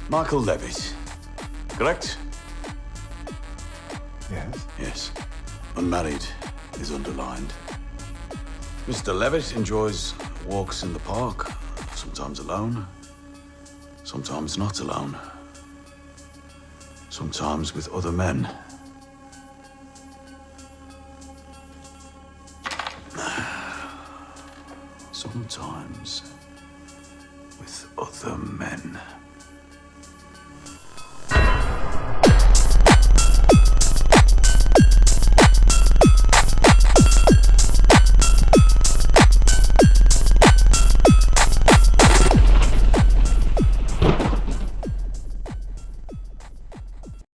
Michael Levitt. Correct? Yes. Yes. Unmarried is underlined. Mr. Levitt enjoys walks in the park, sometimes alone, sometimes not alone, sometimes with other men. Sometimes with other men.